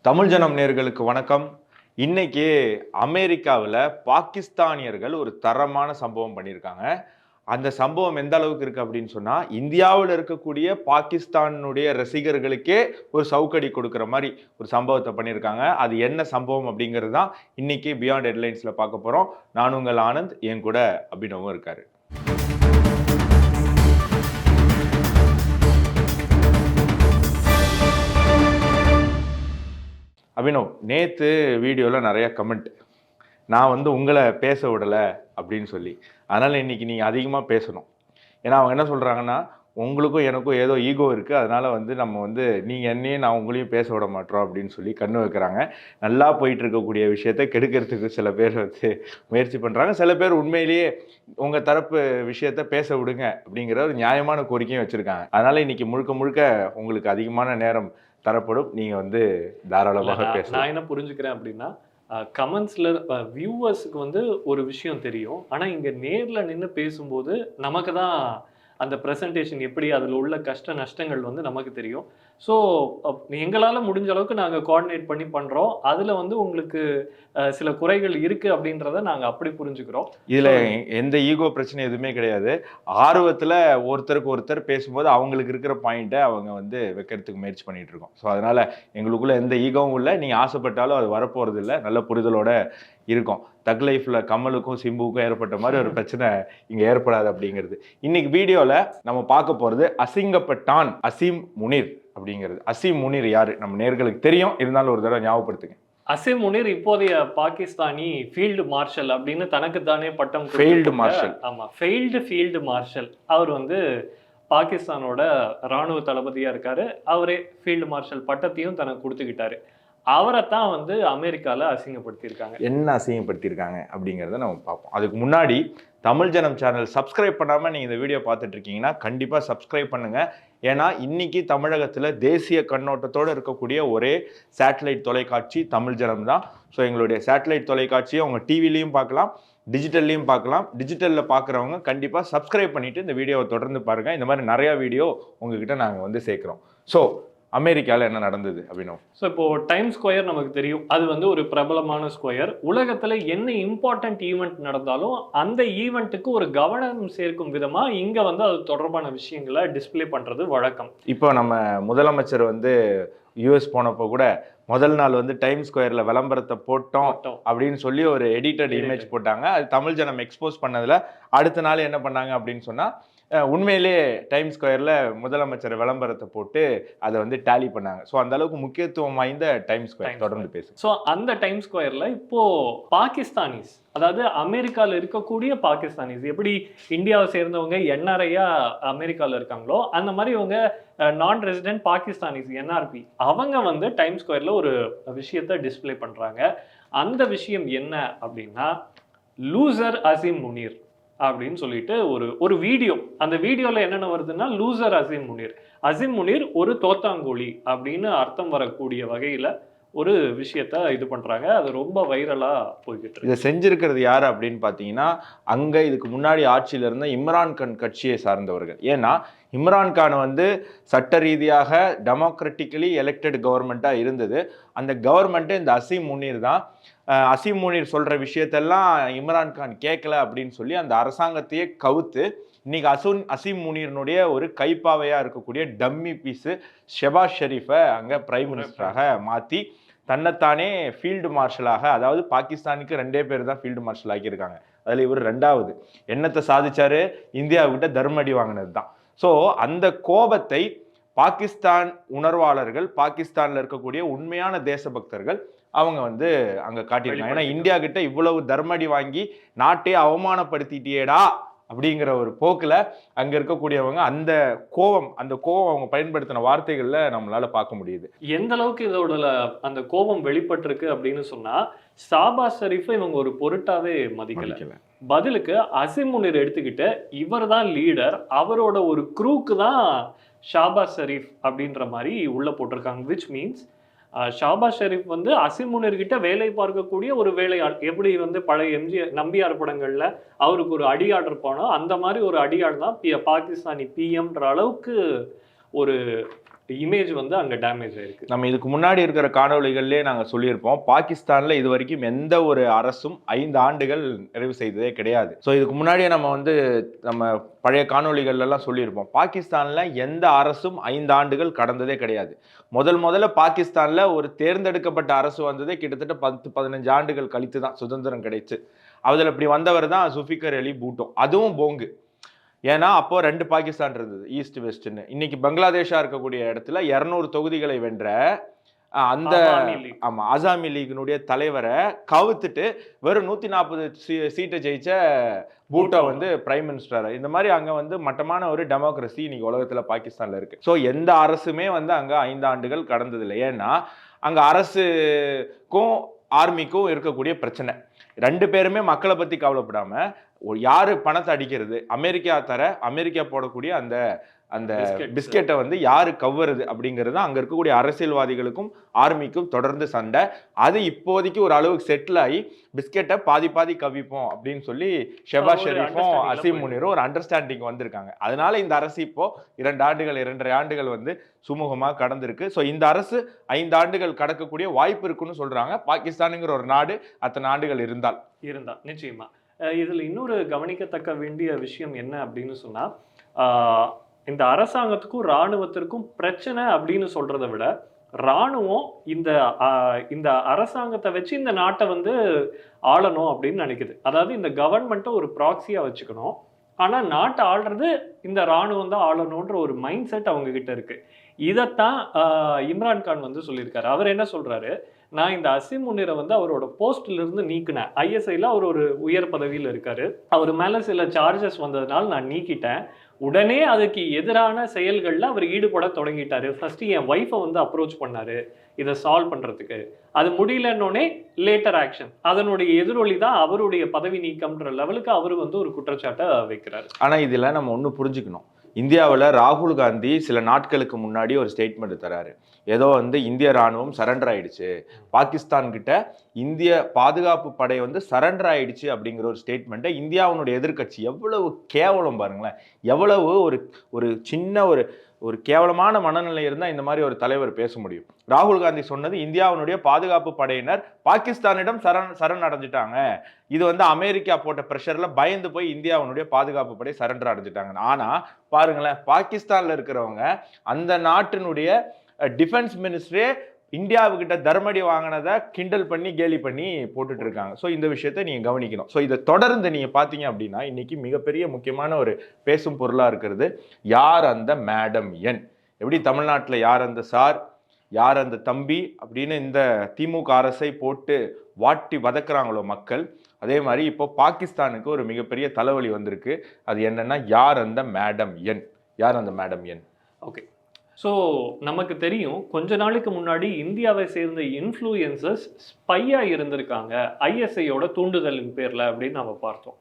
தமிழ் ஜனம் நேர்களுக்கு வணக்கம். இன்னைக்கு அமெரிக்காவில் பாகிஸ்தானியர்கள் ஒரு தரமான சம்பவம் பண்ணியிருக்காங்க. அந்த சம்பவம் எந்த அளவுக்கு இருக்கு அப்படின்னு சொன்னா, இந்தியாவில் இருக்கக்கூடிய பாகிஸ்தானுடைய ரசிகர்களுக்கே ஒரு சவுக்கடி கொடுக்குற மாதிரி ஒரு சம்பவத்தை பண்ணியிருக்காங்க. அது என்ன சம்பவம் அப்படிங்கிறது தான் இன்னைக்கு பியாண்ட் ஹெட்லைன்ஸ்ல பார்க்க போறோம். நான் உங்கள் ஆனந்த், என் கூட அபினவும் இருக்காரு. அபினவ், நேற்று வீடியோவில் நிறைய கமெண்ட், நான் உங்களை பேச விடலை அப்படின்னு சொல்லி. அதனால் இன்னைக்கு நீங்கள் அதிகமாக பேசணும். ஏன்னா அவங்க என்ன சொல்கிறாங்கன்னா, உங்களுக்கும் எனக்கும் ஏதோ ஈகோ இருக்குது, அதனால் நம்ம நீங்கள் என்னையும் நான் உங்களையும் பேச விட மாட்டோம் அப்படின்னு சொல்லி கண்ணு வைக்கிறாங்க. நல்லா போயிட்டு இருக்கக்கூடிய விஷயத்தை கெடுக்கிறதுக்கு சில பேர் முயற்சி பண்ணுறாங்க. சில பேர் உண்மையிலேயே உங்கள் தரப்பு விஷயத்த பேச விடுங்க அப்படிங்கிற ஒரு நியாயமான கோரிக்கையும் வச்சுருக்காங்க. அதனால் இன்னைக்கு முழுக்க முழுக்க உங்களுக்கு அதிகமான நேரம் தரப்படும். நீங்க தாராளமாக பேசலாம். நான் என்ன புரிஞ்சுக்கிறேன் அப்படின்னா, கமெண்ட்ஸ்ல வியூவர்ஸுக்கு ஒரு விஷயம் தெரியும். ஆனா இங்க நேர்ல நின்று பேசும்போது நமக்கு தான் அந்த ப்ரெசன்டேஷன் எப்படி, அதில் உள்ள கஷ்ட நஷ்டங்கள் நமக்கு தெரியும். ஸோ எங்களால் முடிஞ்ச அளவுக்கு நாங்கள் கோஆர்டினேட் பண்ணி பண்ணுறோம். அதில் உங்களுக்கு சில குறைகள் இருக்குது அப்படின்றத நாங்கள் அப்படி புரிஞ்சுக்கிறோம். இதில் எந்த ஈகோ பிரச்சனை எதுவுமே கிடையாது. ஆர்வத்தில் ஒருத்தருக்கு ஒருத்தர் பேசும்போது அவங்களுக்கு இருக்கிற பாயிண்ட்டை அவங்க வைக்கிறதுக்கு முயற்சி பண்ணிட்டு இருக்கோம். ஸோ அதனால் எங்களுக்குள்ள எந்த ஈகோவும் இல்லை. நீங்கள் ஆசைப்பட்டாலும் அது வரப்போகிறது இல்லை. நல்ல புரிதலோட இருக்கும். தக் லைஃப்ல கமலுக்கும் சிம்புவுக்கும் ஏற்பட்ட மாதிரி ஒரு பிரச்சனை இங்க ஏற்படாது அப்படிங்கிறது. இன்னைக்கு வீடியோல நம்ம பார்க்க போறது அசிங்கப்பட்டான் அசீம் முனீர் அப்படிங்கிறது. அசீம் முனீர் யாரு நம்ம நேர்களுக்கு தெரியும், இருந்தாலும் ஒரு தடவை ஞாபகப்படுத்துங்க. அசீம் முனீர் இப்போதைய பாகிஸ்தானி ஃபீல்டு மார்ஷல் அப்படின்னு தனக்கு தானே பட்டம். Failed marshal. ஆமா, ஃபீல்டு மார்ஷல். அவர் பாகிஸ்தானோட ராணுவ தளபதியா இருக்காரு. அவரே ஃபீல்டு மார்ஷல் பட்டத்தையும் தனக்கு கொடுத்துக்கிட்டாரு. அவரை தான் அமெரிக்காவில் அசிங்கப்படுத்தியிருக்காங்க. என்ன அசிங்கப்படுத்தியிருக்காங்க அப்படிங்கிறத நம்ம பார்ப்போம். அதுக்கு முன்னாடி தமிழ் ஜனம் சேனல் சப்ஸ்கிரைப் பண்ணாமல் நீங்கள் இந்த வீடியோ பார்த்துட்டு இருக்கீங்கன்னா கண்டிப்பாக சப்ஸ்கிரைப் பண்ணுங்கள். ஏன்னா இன்னைக்கு தமிழகத்தில் தேசிய கண்ணோட்டத்தோடு இருக்கக்கூடிய ஒரே சேட்டலைட் தொலைக்காட்சி தமிழ் ஜனம் தான். ஸோ எங்களுடைய சேட்டலைட் தொலைக்காட்சியை உங்கள் டிவிலையும் பார்க்கலாம், டிஜிட்டல்லையும் பார்க்கலாம். டிஜிட்டலில் பார்க்குறவங்க கண்டிப்பாக சப்ஸ்கிரைப் பண்ணிவிட்டு இந்த வீடியோவை தொடர்ந்து பாருங்கள். இந்த மாதிரி நிறையா வீடியோ உங்ககிட்ட நாங்கள் சேர்க்குறோம். ஸோ அமெரிக்காவில் என்ன நடந்தது அப்படின்னா, ஸோ இப்போ டைம் ஸ்கொயர் நமக்கு தெரியும். அது ஒரு பிரபலமான ஸ்கொயர். உலகத்தில் என்ன இம்பார்ட்டன்ட் ஈவெண்ட் நடந்தாலும் அந்த ஈவெண்ட்டுக்கு ஒரு கவனம் சேர்க்கும் விதமாக இங்கே அது தொடர்பான விஷயங்களை டிஸ்பிளே பண்ணுறது வழக்கம். இப்போ நம்ம முதலமைச்சர் யூஎஸ் போனப்போ கூட முதல் நாள் டைம் ஸ்கொயர்ல விளம்பரத்தை போட்டோம் அப்படின்னு சொல்லி ஒரு எடிட்டட் இமேஜ் போட்டாங்க. அது தமிழ் ஜனம் எக்ஸ்போஸ் பண்ணதுல அடுத்த நாள் என்ன பண்ணாங்க அப்படின்னு சொன்னா, உண்மையிலே டைம் ஸ்கொயர்ல முதலமைச்சர் விளம்பரத்தை போட்டு அதை டேலி பண்ணாங்க. ஸோ அந்த அளவுக்கு முக்கியத்துவம் வாய்ந்த டைம் ஸ்கொயர். தொடர்ந்து பேசு. ஸோ அந்த டைம் ஸ்கொயர்ல இப்போ பாகிஸ்தானிஸ், அதாவது அமெரிக்காவில் இருக்கக்கூடிய பாகிஸ்தானிஸ், எப்படி இந்தியாவை சேர்ந்தவங்க என்ஆர்ஐயா அமெரிக்காவில் இருக்காங்களோ அந்த மாதிரி இவங்க நான் ரெசிடென்ட் பாகிஸ்தானிஸ் என்ஆர்பி, அவங்க டைம் ஸ்கொயர்ல ஒரு விஷயத்தை டிஸ்பிளே பண்றாங்க. அந்த விஷயம் என்ன அப்படின்னா, லூசர் அசீம் முனீர் அப்படின்னு சொல்லிட்டு ஒரு வீடியோ. அந்த வீடியோல என்னென்ன வருதுன்னா, லூசர் அசீம் முனீர் ஒரு தோத்தாங்கோழி அப்படின்னு அர்த்தம் வரக்கூடிய வகையில ஒரு விஷயத்த இது பண்றாங்க. அது ரொம்ப வைரலா போய்கிட்டு இருக்கு. இதை செஞ்சிருக்கிறது யாரு அப்படின்னு பாத்தீங்கன்னா, அங்க இதுக்கு முன்னாடி ஆட்சியில இருந்த இம்ரான்கான் கட்சியை சார்ந்தவர்கள். ஏன்னா இம்ரான்கான் சட்ட ரீதியாக டெமோக்ராட்டிக்கலி எலெக்டட் கவர்மெண்டா இருந்தது. அந்த கவர்மெண்ட் இந்த அசீம் முனீர் தான். அசீம் முனீர் சொல்ற விஷயத்தெல்லாம் இம்ரான்கான் கேட்கல அப்படின்னு சொல்லி அந்த அரசாங்கத்தையே கவுத்து இன்னைக்கு அசீம் முனீர்னுடைய ஒரு கைப்பாவையா இருக்கக்கூடிய டம்மி பீஸு ஷெபாஸ் ஷெரீஃபை அங்க பிரைம் மினிஸ்டராக மாத்தி தன்னைத்தானே ஃபீல்டு மார்ஷலாக, அதாவது பாகிஸ்தானுக்கு 2 பேர் தான் ஃபீல்டு மார்ஷல் ஆக்கியிருக்காங்க. அதுல இவர் 2வது. என்னத்தை சாதிச்சாரு? இந்தியாவிட்ட தர்மடி வாங்கினது தான். ஸோ அந்த கோபத்தை பாகிஸ்தான் உணர்வாளர்கள், பாகிஸ்தான்ல இருக்கக்கூடிய உண்மையான தேசபக்தர்கள் அவங்க அங்க காட்டியிருக்காங்க. ஏன்னா இந்தியா கிட்ட இவ்வளவு தர்மடி வாங்கி நாட்டே அவமானப்படுத்திட்டியேடா அப்படிங்கிற ஒரு போக்குல அங்க இருக்கக்கூடியவங்க அந்த கோபம் அவங்க பயன்படுத்தின வார்த்தைகள்ல நம்மளால பார்க்க முடியுது. எந்த அளவுக்கு இதோட அந்த கோபம் வெளிப்பட்டிருக்கு அப்படின்னு சொன்னா, ஷாபாஸ் ஷெரீஃபை இவங்க ஒரு பொருட்டாவே மதிக்கல. பதிலுக்கு அசீம் முனீர் எடுத்துக்கிட்டு இவர் தான் லீடர், அவரோட ஒரு க்ரூக்கு தான் ஷாபாஸ் ஷெரீஃப் அப்படின்ற மாதிரி உள்ள போட்டிருக்காங்க. விச் மீன்ஸ் ஷாபாஸ் ஷெரீஃப் அசீம் முனீர் கிட்ட வேலை பார்க்கக்கூடிய ஒரு வேலையாள். எப்படி பழைய எம்ஜிஆர் நம்பியார் படங்கள்ல அவருக்கு ஒரு அடியாள் இருப்பானோ அந்த மாதிரி ஒரு அடியாள் தான் பாகிஸ்தானி பிஎம்ன்ற அளவுக்கு ஒரு இமேஜ் வந்து அங்க டேமேஜ் ஆயிருக்கு. நம்ம இதுக்கு முன்னாடி இருக்கிற காணொளிகள்லேயே நாங்கள் சொல்லியிருப்போம், பாகிஸ்தானில் இது வரைக்கும் எந்த ஒரு அரசும் 5 ஆண்டுகள் நிறைவு செய்ததே கிடையாது. ஸோ இதுக்கு முன்னாடியே நம்ம பழைய காணொளிகள்லாம் சொல்லியிருப்போம், பாகிஸ்தானில் எந்த அரசும் 5 ஆண்டுகள் கடந்ததே கிடையாது. முதல்ல பாகிஸ்தானில் ஒரு தேர்ந்தெடுக்கப்பட்ட அரசு வந்ததே கிட்டத்தட்ட 10-15 ஆண்டுகள் கழித்து தான் சுதந்திரம் கிடைச்சு. அதில் இப்படி வந்தவர் தான் சுல்ஃபிகர் அலி பூட்டோ. அதுவும் போங்கு. ஏன்னா அப்போ 2 பாகிஸ்தான் இருந்தது, ஈஸ்ட் வெஸ்ட்னு. இன்னைக்கு பங்களாதேஷா இருக்கக்கூடிய இடத்துல 200 தொகுதிகளை வென்ற அந்த அசாமி லீகினுடைய தலைவரை கவுத்துட்டு வெறும் 140 சீட்டை ஜெயிச்ச பூட்டோ வந்து பிரைம் மினிஸ்டர். இந்த மாதிரி அங்க வந்து மட்டமான ஒரு டெமோக்ரஸி இன்னைக்கு உலகத்துல பாகிஸ்தான்ல இருக்கு. ஸோ எந்த அரசுமே வந்து அங்க 5 ஆண்டுகள் கடந்ததில்லை. ஏன்னா அங்க அரசுக்கும் ஆர்மிக்கும் இருக்கக்கூடிய பிரச்சனை. 2 பேருமே மக்களை பத்தி கவலைப்படாம யாரு பணத்தை அடிக்கிறது, அமெரிக்கா போடக்கூடிய அந்த அந்த பிஸ்கெட்டை வந்து யாரு கவ்வறது அப்படிங்கிறது அங்க இருக்கக்கூடிய அரசியல்வாதிகளுக்கும் ஆர்மிக்கும் தொடர்ந்து சண்டை. அது இப்போதைக்கு ஒரு அளவுக்கு செட்டில் ஆகி பிஸ்கெட்டை பாதி கவிப்போம் அப்படின்னு சொல்லி ஷெபாஸ் ஷெரீஃபும் அசீம் முனீரும் ஒரு அண்டர்ஸ்டாண்டிங் வந்திருக்காங்க. அதனால இந்த அரசு இப்போ 2.5 ஆண்டுகள் வந்து சுமூகமாக கடந்திருக்கு. ஸோ இந்த அரசு 5 ஆண்டுகள் கடக்கக்கூடிய வாய்ப்பு இருக்குன்னு சொல்றாங்க. பாகிஸ்தானுங்கிற ஒரு நாடு அத்தனை ஆண்டுகள் இருந்தால் நிச்சயமா. இதுல இன்னொரு கவனிக்கத்தக்க வேண்டிய விஷயம் என்ன அப்படின்னு சொன்னா, இந்த அரசாங்கத்துக்கும் இராணுவத்திற்கும் பிரச்சனை அப்படின்னு சொல்றதை விட, இராணுவம் இந்த அரசாங்கத்தை வச்சு இந்த நாட்டை வந்து ஆளணும் அப்படின்னு நினைக்குது. அதாவது இந்த கவர்மெண்ட்டை ஒரு ப்ராக்சியா வச்சுக்கணும், ஆனா நாட்டை ஆள்றது இந்த இராணுவம் தான் ஆளணுன்ற ஒரு மைண்ட் செட் அவங்க கிட்ட இருக்கு. இதைத்தான் இம்ரான்கான் வந்து சொல்லியிருக்காரு. அவர் என்ன சொல்றாரு, நான் இந்த அசீம் முனீரை வந்து அவரோட போஸ்ட்ல இருந்து நீக்கினேன். ஐஎஸ்ஐல அவர் ஒரு உயர் பதவியில் இருக்காரு. அவர் மேல சில சார்ஜஸ் வந்ததுனால நான் நீக்கிட்டேன். உடனே அதுக்கு எதிரான செயல்கள்ல அவர் ஈடுபட தொடங்கிட்டாரு. ஃபர்ஸ்ட் என் ஒய்ஃபை வந்து அப்ரோச் பண்ணாரு இதை சால்வ் பண்றதுக்கு. அது முடியலன்னொடனே லேட்டர் ஆக்ஷன், அதனுடைய எதிரொலி தான் அவருடைய பதவி நீக்கம்ன்ற லெவலுக்கு அவர் வந்து ஒரு குற்றச்சாட்டை வைக்கிறாரு. ஆனா இதுல நம்ம ஒண்ணு புரிஞ்சுக்கணும். இந்தியாவில் ராகுல் காந்தி சில நாட்களுக்கு முன்னாடி ஒரு ஸ்டேட்மெண்ட் தராரு. ஏதோ வந்து இந்திய ராணுவம் சரண்டர் ஆயிடுச்சு, பாகிஸ்தான் கிட்ட இந்திய பாதுகாப்பு படை வந்து சரண்டர் ஆயிடுச்சு அப்படிங்கிற ஒரு ஸ்டேட்மெண்ட்டை இந்தியாவுடைய எதிர்கட்சி, எவ்வளவு கேவலம் பாருங்களேன், எவ்வளவு ஒரு சின்ன ஒரு கேவலமான மனநிலை இருந்தால் இந்த மாதிரி ஒரு தலைவர் பேச முடியும். ராகுல் காந்தி சொன்னது இந்தியாவுடைய பாதுகாப்பு படையினர் பாகிஸ்தானிடம் சரண் அடைஞ்சிட்டாங்க, இது வந்து அமெரிக்கா போட்ட பிரஷர்ல பயந்து போய் இந்தியாவுடைய பாதுகாப்பு படை சரண்டர் அடைஞ்சிட்டாங்க. ஆனா பாருங்களேன், பாகிஸ்தான்ல இருக்கிறவங்க அந்த நாட்டினுடைய டிஃபென்ஸ் மினிஸ்டரே இந்தியாவுக்கிட்ட தர்மடி வாங்கினதை கிண்டல் பண்ணி கேலி பண்ணி போட்டுட்டு இருக்காங்க. ஸோ இந்த விஷயத்தை நீங்க கவனிக்கணும். ஸோ இதை தொடர்ந்து நீங்க பாத்தீங்க அப்படின்னா இன்னைக்கு மிகப்பெரிய முக்கியமான ஒரு பேசும் பொருளா இருக்கிறது, யார் அந்த மேடம் என். எப்படி தமிழ்நாட்டில் யார் அந்த சார், யார் அந்த தம்பி அப்படின்னு இந்த திமுக அரசை போட்டு வாட்டி வதக்குறாங்களோ மக்கள், அதே மாதிரி இப்போ பாகிஸ்தானுக்கு ஒரு மிகப்பெரிய தலைவலி வந்திருக்கு. அது என்னன்னா, யார் அந்த மேடம் என், யார் அந்த மேடம் என். ஓகே, ஸோ நமக்கு தெரியும் கொஞ்ச நாளைக்கு முன்னாடி இந்தியாவை சேர்ந்த இன்ஃப்ளூயன்சர்ஸ் ஸ்பையா இருந்திருக்காங்க ஐஎஸ்ஐயோட தூண்டுதலின் பேர்ல அப்படின்னு நம்ம பார்த்தோம்.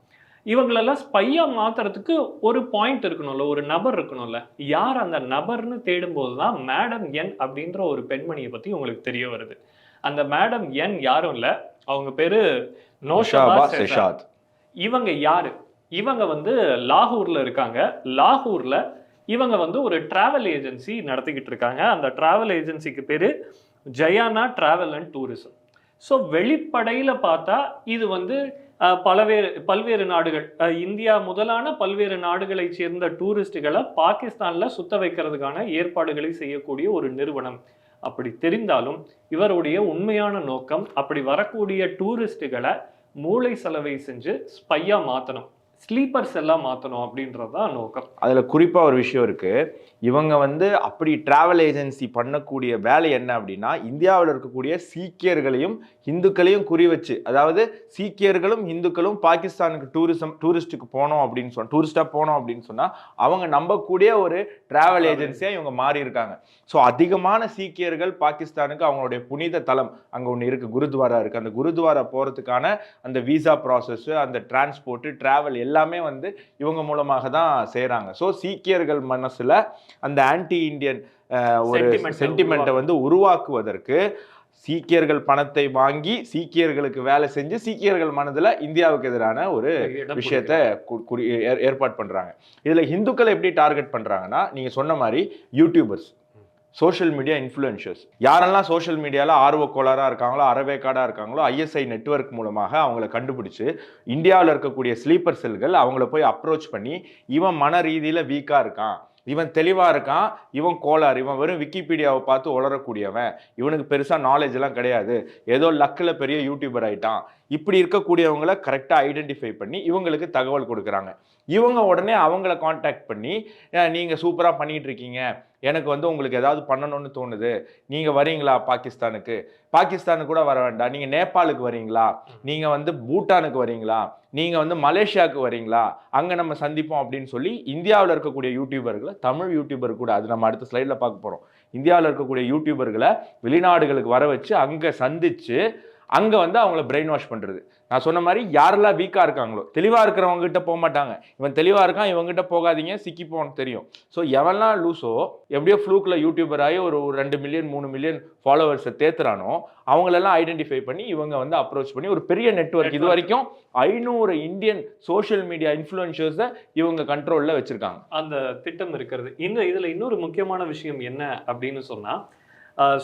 இவங்களெல்லாம் ஸ்பையா மாத்துறதுக்கு ஒரு பாயிண்ட் இருக்கணும்ல, ஒரு நபர் இருக்கணும்ல. யார் அந்த நபர்னு தேடும்போது தான் மேடம் என் அப்படின்ற ஒரு பெண்மணியை பத்தி உங்களுக்கு தெரிய வருது. அந்த மேடம் என் யாரும் இல்லை, அவங்க பேரு நோஷாபா ஷெர்ஷாத். இவங்க யாரு? இவங்க வந்து லாகூர்ல இருக்காங்க. லாகூர்ல இவங்க வந்து ஒரு டிராவல் ஏஜென்சி நடத்திக்கிட்டு இருக்காங்க. அந்த டிராவல் ஏஜென்சிக்கு பேரு Jayana travel and tourism. So வெளிப்படையில் பார்த்தா இது வந்து பல்வேறு நாடுகள், இந்தியா முதலான பல்வேறு நாடுகளை சேர்ந்த டூரிஸ்டுகளை பாகிஸ்தானில் சுத்த வைக்கிறதுக்கான ஏற்பாடுகளை செய்யக்கூடிய ஒரு நிறுவனம். அப்படி தெரிந்தாலும் இவருடைய உண்மையான நோக்கம் அப்படி வரக்கூடிய டூரிஸ்டுகளை மூளை செலவை செஞ்சு ஸ்பையா மாற்றணும், ஸ்லீப்பர்ஸ் எல்லாம் மாற்றணும் அப்படின்றதான் நோக்கம். அதில் குறிப்பாக ஒரு விஷயம் இருக்குது, இவங்க வந்து அப்படி டிராவல் ஏஜென்சி பண்ணக்கூடிய வேலை என்ன அப்படின்னா, இந்தியாவில் இருக்கக்கூடிய சீக்கியர்களையும் இந்துக்களையும் குறி வச்சு, அதாவது சீக்கியர்களும் இந்துக்களும் பாகிஸ்தானுக்கு டூரிஸ்டாக போனோம் அப்படின்னு சொன்னால் அவங்க நம்பக்கூடிய ஒரு டிராவல் ஏஜென்சியாக இவங்க மாறி இருக்காங்க. ஸோ அதிகமான சீக்கியர்கள் பாகிஸ்தானுக்கு அவங்களுடைய புனித தலம் அங்கே ஒன்று இருக்குது, குருத்வாரா இருக்குது. அந்த குருத்வாரா போகிறதுக்கான அந்த விசா ப்ராசஸ்ஸு, அந்த டிரான்ஸ்போர்ட்டு, டிராவல் எல்லாமே வந்து இவங்க மூலமாக தான் செய்கிறாங்க. ஸோ சீக்கியர்கள் மனசில் அந்த ஆன்டி இண்டியன் ஒரு சென்டிமெண்ட்டை வந்து உருவாக்குவதற்கு சீக்கியர்கள் பணத்தை வாங்கி சீக்கியர்களுக்கு வேலை செஞ்சு சீக்கியர்கள் மனதில் இந்தியாவுக்கு எதிரான ஒரு விஷயத்த ஏற்பாடு பண்றாங்க. இதுல இந்துக்களை எப்படி டார்கெட் பண்றாங்கன்னா, நீங்க சொன்ன மாதிரி யூடியூபர்ஸ், சோஷியல் மீடியா இன்ஃப்ளூயன்சர்ஸ். யாரெல்லாம் சோஷியல் மீடியாவில் ஆர்வக்கோளாராக இருக்காங்களோ, அறவேக்காடாக இருக்காங்களோ, ஐஎஸ்ஐ நெட்வொர்க் மூலமாக அவங்கள கண்டுபிடிச்சு இந்தியாவில் இருக்கக்கூடிய ஸ்லீப்பர் செல்கள் அவங்கள போய் அப்ரோச் பண்ணி, இவன் மன ரீதியில் வீக்காக இருக்கான், இவன் தெளிவாக இருக்கான், இவன் கோளாறு, இவன் வெறும் விக்கிபீடியாவை பார்த்து உளரக்கூடியவன், இவனுக்கு பெருசாக நாலேஜ் எல்லாம் கிடையாது, ஏதோ லக்கில் பெரிய யூடியூபர் ஆகிட்டான், இப்படி இருக்கக்கூடியவங்களை கரெக்டாக ஐடென்டிஃபை பண்ணி இவங்களுக்கு தகவல் கொடுக்குறாங்க. இவங்க உடனே அவங்கள காண்டாக்ட் பண்ணி, நீங்கள் சூப்பராக பண்ணிகிட்டு இருக்கீங்க, எனக்கு வந்து உங்களுக்கு ஏதாவது பண்ணணும்னு தோணுது, நீங்கள் வரீங்களா பாகிஸ்தானுக்கு, பாகிஸ்தானுக்கு கூட வர வேண்டாம், நீங்கள் நேபாளுக்கு வரீங்களா, நீங்கள் வந்து பூட்டானுக்கு வரீங்களா, நீங்கள் வந்து மலேசியாவுக்கு வரீங்களா, அங்கே நம்ம சந்திப்போம் அப்படின்னு சொல்லி இந்தியாவில் இருக்கக்கூடிய யூடியூபர்களை, தமிழ் யூடியூபர் கூட, அது நம்ம அடுத்த ஸ்லைடில் பார்க்க போகிறோம், இந்தியாவில் இருக்கக்கூடிய யூடியூபர்களை வெளிநாடுகளுக்கு வர வச்சு அங்கே சந்தித்து அங்கே வந்து அவங்கள பிரெயின் வாஷ் பண்ணுறது. நான் சொன்ன மாதிரி யாரெல்லாம் வீக்காக இருக்காங்களோ, தெளிவாக இருக்கிறவங்ககிட்ட போக மாட்டாங்க, இவன் தெளிவாக இருக்கான் இவங்ககிட்ட போகாதீங்க சிக்கிப்போன்னு தெரியும். ஸோ எவன்லாம் லூஸோ எப்படியோ ஃப்ளூக்கில் யூடியூபர் ஆகி ஒரு 2 மில்லியன் 3 மில்லியன் ஃபாலோவர்ஸை தேத்துறானோ அவங்களெல்லாம் ஐடென்டிஃபை பண்ணி இவங்க வந்து அப்ரோச் பண்ணி ஒரு பெரிய நெட்வொர்க், இது வரைக்கும் 500 இந்தியன் சோஷியல் மீடியா இன்ஃப்ளூயன்சர்ஸை இவங்க கண்ட்ரோலில் வச்சுருக்காங்க. அந்த திட்டம் இருக்கிறது. இதில் இன்னொரு முக்கியமான விஷயம் என்ன அப்படின்னு சொன்னால்,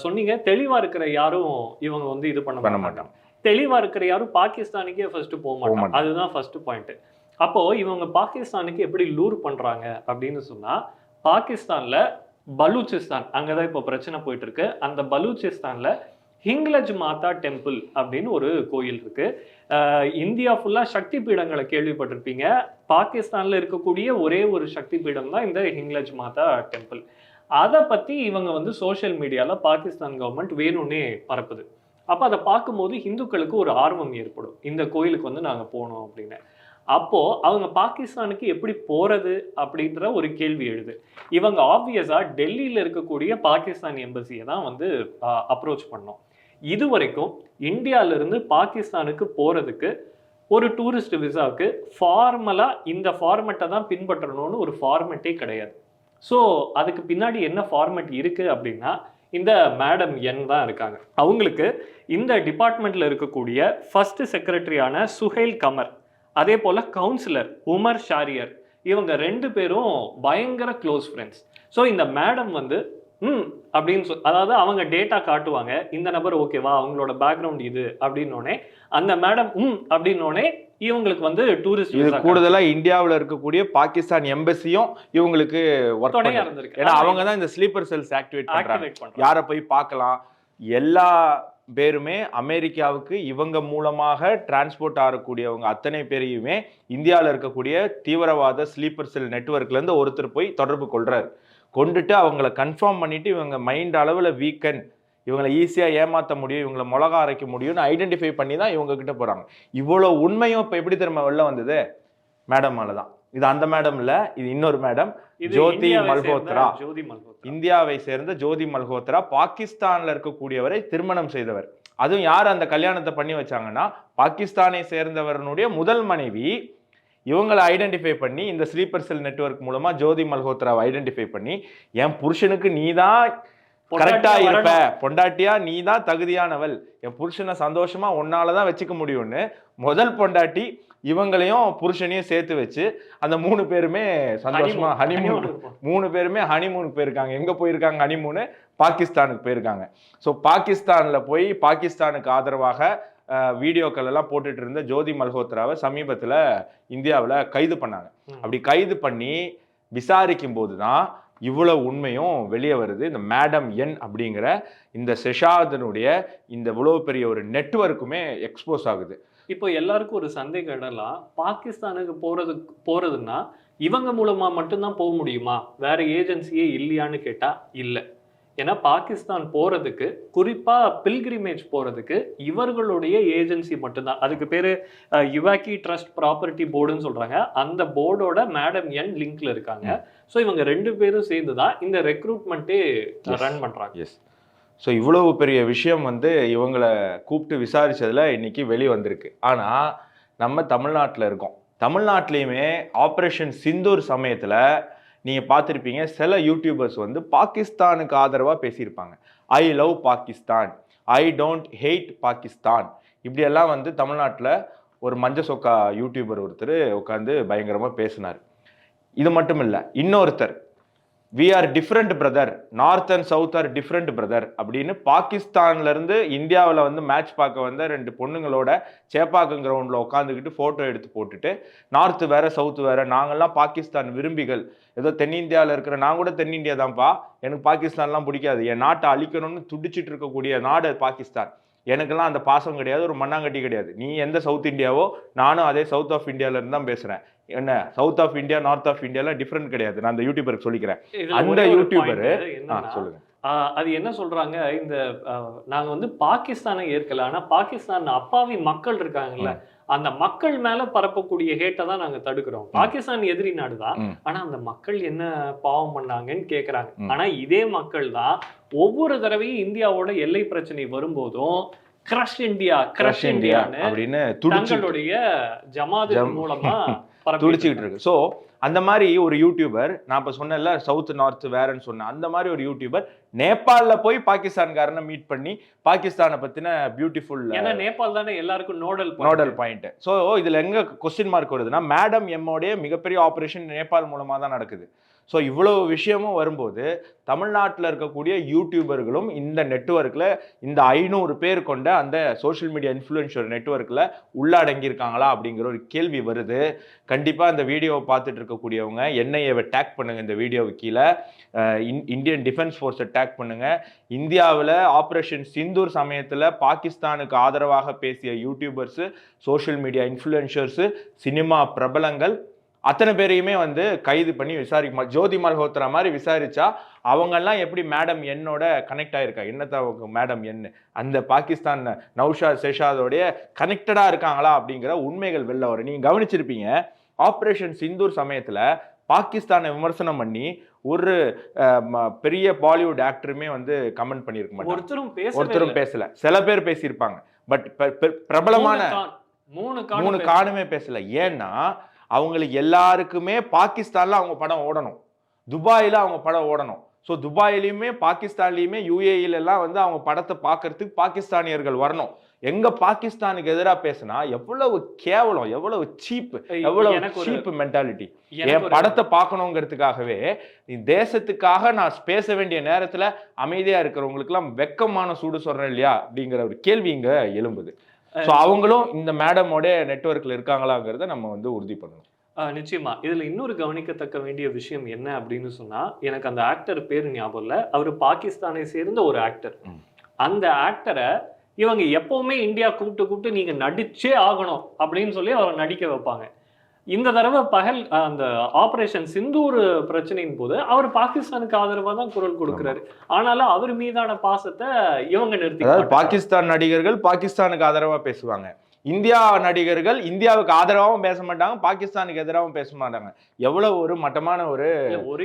சொன்னீங்க தெளிவா இருக்கிற யாரும் இவங்க வந்து இது பண்ண மாட்டாங்க. தெளிவா இருக்கிற யாரும் பாகிஸ்தானுக்கே ஃபர்ஸ்ட் போக மாட்டாங்க. அதுதான் ஃபர்ஸ்ட் பாயிண்ட். அப்போ இவங்க பாகிஸ்தானுக்கு எப்படி லூர் பண்றாங்க அப்படின்னு சொன்னா, பாகிஸ்தான்ல பலூச்சிஸ்தான், அங்கதான் இப்போ பிரச்சனை போயிட்டு இருக்கு. அந்த பலூச்சிஸ்தான்ல ஹிங்லஜ் மாதா டெம்பிள் அப்படின்னு ஒரு கோயில் இருக்கு. இந்தியா ஃபுல்லா சக்தி பீடங்களை கேள்விப்பட்டிருப்பீங்க. பாகிஸ்தான்ல இருக்கக்கூடிய ஒரே ஒரு சக்தி பீடம் தான் இந்த ஹிங்லஜ் மாதா டெம்பிள். அதை பற்றி இவங்க வந்து சோஷியல் மீடியாவில் பாகிஸ்தான் கவர்மெண்ட் வேணும்னே பரப்புது. அப்போ அதை பார்க்கும்போது ஹிந்துக்களுக்கு ஒரு ஆர்வம் ஏற்படும், இந்த கோயிலுக்கு வந்து நாங்கள் போகணும் அப்படின்னு. அப்போது அவங்க பாகிஸ்தானுக்கு எப்படி போகிறது அப்படின்ற ஒரு கேள்வி எழுது. இவங்க ஆப்வியஸாக டெல்லியில் இருக்கக்கூடிய பாகிஸ்தான் எம்பசியை தான் வந்து அப்ரோச் பண்ணோம். இது வரைக்கும் இந்தியாவிலிருந்து பாகிஸ்தானுக்கு போகிறதுக்கு ஒரு டூரிஸ்ட் விசாவுக்கு ஃபார்மலாக இந்த ஃபார்மெட்டை தான் பின்பற்றணும்னு ஒரு ஃபார்மெட்டே கிடையாது. ஸோ அதுக்கு பின்னாடி என்ன ஃபார்மெட் இருக்குது அப்படின்னா, இந்த மேடம் என் தான் இருக்காங்க. அவங்களுக்கு இந்த டிபார்ட்மெண்ட்டில் இருக்கக்கூடிய ஃபர்ஸ்ட் செக்ரட்டரியான சுஹைல் கமர், அதே போல் கவுன்சிலர் உமர் ஷாரியர், இவங்க 2 பேரும் பயங்கர க்ளோஸ் ஃப்ரெண்ட்ஸ். ஸோ இந்த மேடம் வந்து அப்படின்னு அதாவது அவங்க டேட்டா காட்டுவாங்க, இந்த நபர் ஓகேவா, அவங்களோட பேக்ரவுண்ட் இது அப்படின்னோடனே அந்த மேடம் அப்படின்னோடனே இவங்களுக்கு வந்து டூரிஸ்ட் இது கூடுதலா இந்தியாவில் இருக்கக்கூடிய பாகிஸ்தான் எம்பசியும் இவங்களுக்கு துணையா இருந்திருக்கு. ஏன்னா அவங்க தான் இந்த ஸ்லீப்பர் செல்ஸ் ஆக்டிவேட் பண்றாங்க. யாரை போய் பார்க்கலாம், எல்லா பேருமே அமெரிக்காவுக்கு இவங்க மூலமாக டிரான்ஸ்போர்ட் ஆகக்கூடியவங்க அத்தனை பேரையுமே இந்தியாவில் இருக்கக்கூடிய தீவிரவாத ஸ்லீப்பர் செல் நெட்வொர்க்ல இருந்து ஒருத்தர் போய் தொடர்பு கொள்றாரு. கொண்டுட்டு அவங்கள கன்ஃபார்ம் பண்ணிட்டு இவங்க மைண்ட் அளவில் வீக்கன், இவங்களை ஈஸியாக ஏமாற்ற முடியும், இவங்களை மிளகா அரைக்க முடியும்னு ஐடென்டிஃபை பண்ணி தான் இவங்க கிட்ட போகிறாங்க. இவ்வளோ உண்மையும் இப்போ எப்படி திரும்ப வெளில வந்தது? மேடமால தான். இது அந்த மேடம் இல்லை, இது இன்னொரு மேடம், ஜோதி மல்ஹோத்ரா. இந்தியாவை சேர்ந்த ஜோதி மல்ஹோத்ரா பாகிஸ்தானில் இருக்கக்கூடியவரை திருமணம் செய்தவர். அதுவும் யார் அந்த கல்யாணத்தை பண்ணி வச்சாங்கன்னா, பாகிஸ்தானை சேர்ந்தவருடைய முதல் மனைவி. இவங்களை ஐடென்டிஃபை பண்ணி இந்த ஸ்லீப்பர் செல் நெட்வொர்க் மூலமா ஜோதி மல்ஹோத்ராவை ஐடென்டிஃபை பண்ணி, என் புருஷனுக்கு நீ தான் கரெக்டா இருப்ப, பொண்டாட்டியா நீ தான் தகுதியானவள், என் புருஷனை சந்தோஷமா உன்னாலதான் வச்சுக்க முடியும்னு முதல் பொண்டாட்டி இவங்களையும் புருஷனையும் சேர்த்து வச்சு அந்த 3 பேருமே சந்தோஷமா ஹனிமூன், 3 பேருமே ஹனிமூனுக்கு போயிருக்காங்க. எங்க போயிருக்காங்க? ஹனிமூனு பாகிஸ்தானுக்கு போயிருக்காங்க. ஸோ பாகிஸ்தான்ல போய் பாகிஸ்தானுக்கு ஆதரவாக வீடியோக்கள் எல்லாம் போட்டுட்டு இருந்த ஜோதி மல்ஹோத்ராவை சமீபத்தில் இந்தியாவில் கைது பண்ணாங்க. அப்படி கைது பண்ணி விசாரிக்கும் போது தான் இவ்வளவு உண்மையும் வெளியே வருது. இந்த மேடம் என் அப்படிங்கிற இந்த செஷாதனுடைய இந்த இவ்வளவு பெரிய ஒரு நெட்வொர்க்குமே எக்ஸ்போஸ் ஆகுது. இப்போ எல்லாருக்கும் ஒரு சந்தேகம் இடலாம், பாகிஸ்தானுக்கு போறதுன்னா இவங்க மூலமா மட்டும்தான் போக முடியுமா, வேற ஏஜென்சியே இல்லையான்னு கேட்டா இல்லை. ஏன்னா பாகிஸ்தான் போறதுக்கு, குறிப்பா பில்கிரிமேஜ் போறதுக்கு இவர்களுடைய ஏஜென்சி மட்டும்தான். அதுக்கு பேரு யுவாக்கி ட்ரஸ்ட் ப்ராப்பர்ட்டி போர்டுன்னு சொல்றாங்க. அந்த போர்டோட மேடம் என் லிங்க்ல இருக்காங்க. ஸோ இவங்க 2 பேரும் சேர்ந்து தான் இந்த ரெக்ரூட்மெண்ட்டே ரன் பண்றாங்க. எஸ். ஸோ இவ்வளவு பெரிய விஷயம் வந்து இவங்களை கூப்பிட்டு விசாரிச்சதுல இன்னைக்கு வெளியே வந்திருக்கு. ஆனா நம்ம தமிழ்நாட்டில் இருக்கோம். தமிழ்நாட்டிலையுமே ஆப்ரேஷன் சிந்தூர் சமயத்தில் நீங்கள் பார்த்துருப்பீங்க, சில யூடியூபர்ஸ் வந்து பாகிஸ்தானுக்கு ஆதரவாக பேசியிருப்பாங்க. I love Pakistan, I don't hate Pakistan, இப்படியெல்லாம் வந்து தமிழ்நாட்டில் ஒரு மஞ்ச சொக்கா யூடியூபர் ஒருத்தர் உட்காந்து பயங்கரமாக பேசினார். இது மட்டும் இல்லை, இன்னொருத்தர் we are different brother, north and south are different brother அப்படின்னு பாகிஸ்தான்ல இருந்து இந்தியாவில் வந்து மேட்ச் பார்க்க வந்த 2 பொண்ணுங்களோட சேப்பாக்கம் கிரவுண்டில் உட்காந்துக்கிட்டு ஃபோட்டோ எடுத்து போட்டுட்டு நார்த் வேற சவுத் வேற, நாங்கள்லாம் பாகிஸ்தான் விரும்பிகள், ஏதோ தென்னிந்தியாவில் இருக்கிற நான் கூட தென்னிந்தியா தான்ப்பா, எனக்கு பாகிஸ்தான்லாம் பிடிக்காது, என் நாட்டை அழிக்கணும்னு துடிச்சிட்டு இருக்கக்கூடிய நாடு பாகிஸ்தான், எனக்கெல்லாம் அந்த பாசம் கிடையாது, ஒரு மண்ணாங்கட்டி கிடையாது, நீ எந்த சவுத் இந்தியாவோ நானும் அதே சவுத் ஆஃப் இந்தியாவில இருந்து தான் பேசுறேன், என்ன south of India north of இந்தியாலாம் டிஃபரெண்ட் கிடையாது, நான் அந்த யூடியூபருக்கு சொல்லிக்கிறேன். அந்த யூடியூபரு சொல்லுங்க, அது என்ன சொல்றாங்க, இந்த நாங்க வந்து பாகிஸ்தானை ஏற்கல, ஆனா பாகிஸ்தான் அப்பாவி மக்கள் இருக்காங்கல்ல, அந்த மக்கள் மேல பரப்பக்கூடிய ஹேட்டை தான் நாங்க தடுக்கிறோம். பாகிஸ்தான் எதிரி நாடுதான், ஆனா அந்த மக்கள் என்ன பாவம் பண்ணாங்கன்னு கேக்குறாங்க. ஆனா இதே மக்கள் தான் ஒவ்வொரு தடவையும் இந்தியாவோட எல்லை பிரச்சனை வரும்போதும் கிரஷ் இந்தியா அப்படின்னு தங்களுடைய ஜமாத் மூலமா துடிச்சுக்கிட்டு இருக்கு. ஸோ அந்த மாதிரி ஒரு யூடியூபர், நான் இப்ப சொன்னேன்ல சவுத் நார்த் வேறன்னு சொன்னேன், அந்த மாதிரி ஒரு யூடியூபர் நேபாள்ல போய் பாகிஸ்தான்காரனை மீட் பண்ணி பாகிஸ்தானை பத்தின பியூட்டிஃபுல், ஏன்னா நேபாள் தானே எல்லாருக்கும் நோடல் பாயிண்ட். ஸோ இதுல எங்க கொஸ்டின் மார்க் வருதுன்னா, மேடம் எம்மோடைய மிகப்பெரிய ஆபரேஷன் நேபாள் மூலமா தான் நடக்குது. ஸோ இவ்வளவு விஷயமும் வரும்போது தமிழ்நாட்டில் இருக்கக்கூடிய யூடியூபர்களும் இந்த நெட்வொர்க்கில், இந்த 500 பேர் கொண்ட அந்த சோஷியல் மீடியா இன்ஃப்ளூயன்சர் நெட்வொர்க்கில் உள்ளடங்கியிருக்காங்களா அப்படிங்கிற ஒரு கேள்வி வருது. கண்டிப்பாக இந்த வீடியோவை பார்த்துட்டு இருக்கக்கூடியவங்க என்ஐஏவை டேக் பண்ணுங்க, இந்த வீடியோவுக்கு கீழே இந்தியன் டிஃபென்ஸ் ஃபோர்ஸை டேக் பண்ணுங்க. இந்தியாவில் ஆப்ரேஷன் சிந்தூர் சமயத்தில் பாகிஸ்தானுக்கு ஆதரவாக பேசிய YouTubers, social media influencers, cinema பிரபலங்கள் அத்தனை பேரையுமே வந்து கைது பண்ணி விசாரிக்க, ஜோதி மல்ஹோத்ரா மாதிரி விசாரிச்சா அவங்கெல்லாம் எப்படி மேடம் என்னோட கனெக்ட் ஆயிருக்கா, என்னத்தை மேடம் என்ன அந்த பாகிஸ்தான் நௌஷாத் ஷெஷாதோடைய கனெக்டடா இருக்காங்களா அப்படிங்கிற உண்மைகள் வெளில வரும். நீங்க கவனிச்சிருப்பீங்க, ஆப்ரேஷன் சிந்தூர் சமயத்துல பாகிஸ்தானை விமர்சனம் பண்ணி ஒரு பெரிய பாலிவுட் ஆக்டருமே வந்து கமெண்ட் பண்ணியிருக்க மாட்டாங்க, ஒருத்தரும் பேசல. சில பேர் பேசியிருப்பாங்க, பட் பிரபலமான 3 காணுமே பேசல. ஏன்னா அவங்களுக்கு எல்லாருக்குமே பாகிஸ்தான்ல அவங்க படம் ஓடணும், துபாயில அவங்க படம் ஓடணும். ஸோ துபாயிலையுமே பாகிஸ்தான்லையுமே யூஏஇல எல்லாம் வந்து அவங்க படத்தை பார்க்கறதுக்கு பாகிஸ்தானியர்கள் வரணும். எங்க பாகிஸ்தானுக்கு எதிராக பேசினா எவ்வளவு கேவலம், எவ்வளவு சீப் மென்டாலிட்டி. என் படத்தை பார்க்கணுங்கிறதுக்காகவே தேசத்துக்காக நான் பேச வேண்டிய நேரத்துல அமைதியா இருக்கிறவங்களுக்கு எல்லாம் வெக்கமான சூடு சொல்றேன் இல்லையா அப்படிங்கிற ஒரு கேள்வி இங்க எழும்புது. ஸோ அவங்களும் இந்த மேடமோட நெட்வொர்க்ல இருக்காங்களாங்கிறத நம்ம வந்து உறுதி பண்ணணும். நிச்சயமா. இதுல இன்னொரு கவனிக்கத்தக்க வேண்டிய விஷயம் என்ன அப்படின்னு சொன்னா, எனக்கு அந்த ஆக்டர் பேர் ஞாபகம் இல்லை, அவரு பாகிஸ்தானை சேர்ந்த ஒரு ஆக்டர். அந்த ஆக்டரை இவங்க எப்பவுமே இந்தியா கூப்பிட்டு நீங்க நடிச்சே ஆகணும் அப்படின்னு சொல்லி அவரை நடிக்க வைப்பாங்க. இந்த தடவை அந்த ஆபரேஷன் சிந்தூர் பிரச்சனையின் போது அவர் பாகிஸ்தானுக்கு ஆதரவா தான் குரல் கொடுக்கிறாரு. ஆனாலும் அவர் மீதான பாசத்தை இவங்க நிறுத்தி, பாகிஸ்தான் நடிகர்கள் பாகிஸ்தானுக்கு ஆதரவா பேசுவாங்க, இந்தியா நடிகர்கள் இந்தியாவுக்கு ஆதரவாகவும் பேச மாட்டாங்க, பாகிஸ்தானுக்கு எதிராகவும் பேச மாட்டாங்க. எவ்வளவு ஒரு மட்டமான ஒரு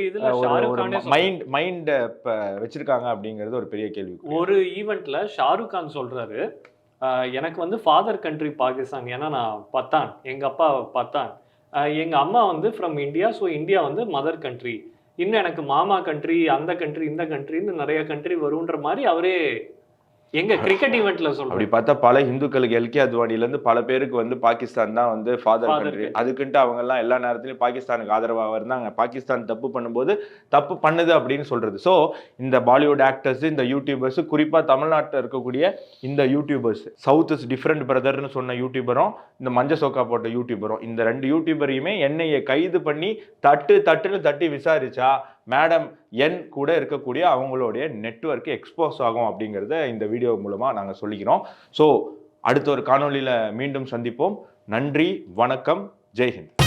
இதுல மைண்ட் வச்சிருக்காங்க அப்படிங்கிறது ஒரு பெரிய கேள்வி. ஒரு ஈவெண்ட்ல ஷாருக் கான் சொல்றாரு, எனக்கு வந்து ஃபாதர் கண்ட்ரி பாகிஸ்தான், ஏன்னா நான் பத்தான், எங்க அப்பா பத்தான், எங்க அம்மா வந்து ஃப்ரம் இந்தியா, ஸோ இந்தியா வந்து மதர் கண்ட்ரி, இன்னும் எனக்கு மாமா கண்ட்ரி, அந்த கண்ட்ரி, இந்த கண்ட்ரின்னு நிறைய கண்ட்ரி வரும்ன்ற மாதிரி அவரே எங்க கிரிக்கெட் ஈவெண்ட்ல சொல்றோம். அப்படி பார்த்தா பல இந்துக்களுக்கு எல்கே அத்வானில இருந்து பல பேருக்கு வந்து பாகிஸ்தான் தான் வந்து ஃபாதர் கண்ட்ரி. அதுக்குன்ட்டு அவங்க எல்லாம் எல்லா நேரத்திலயும் பாகிஸ்தானுக்கு ஆதரவாக இருந்தாங்க. பாகிஸ்தான் தப்பு பண்ணும்போது தப்பு பண்ணுது அப்படின்னு சொல்றது. ஸோ இந்த பாலிவுட் ஆக்டர்ஸ், இந்த யூடியூபர்ஸ், குறிப்பா தமிழ்நாட்டில் இருக்கக்கூடிய இந்த யூடியூபர்ஸ், சவுத் இஸ் டிஃப்ரெண்ட் பிரதர்னு சொன்ன யூடியூபரும், இந்த மஞ்ச சோக்கா போட்ட யூடியூபரும், இந்த 2 யூடியூபரையுமே என்ஐஏ கைது பண்ணி தட்டி விசாரிச்சா மேடம் என் கூட இருக்கக்கூடிய அவங்களுடைய நெட்வொர்க் எக்ஸ்போஸ் ஆகும் அப்படிங்கிறத இந்த வீடியோ மூலமா நாங்கள் சொல்லிக்கிறோம். ஸோ அடுத்த ஒரு காணொலியில் மீண்டும் சந்திப்போம். நன்றி, வணக்கம், ஜெய்ஹிந்த்.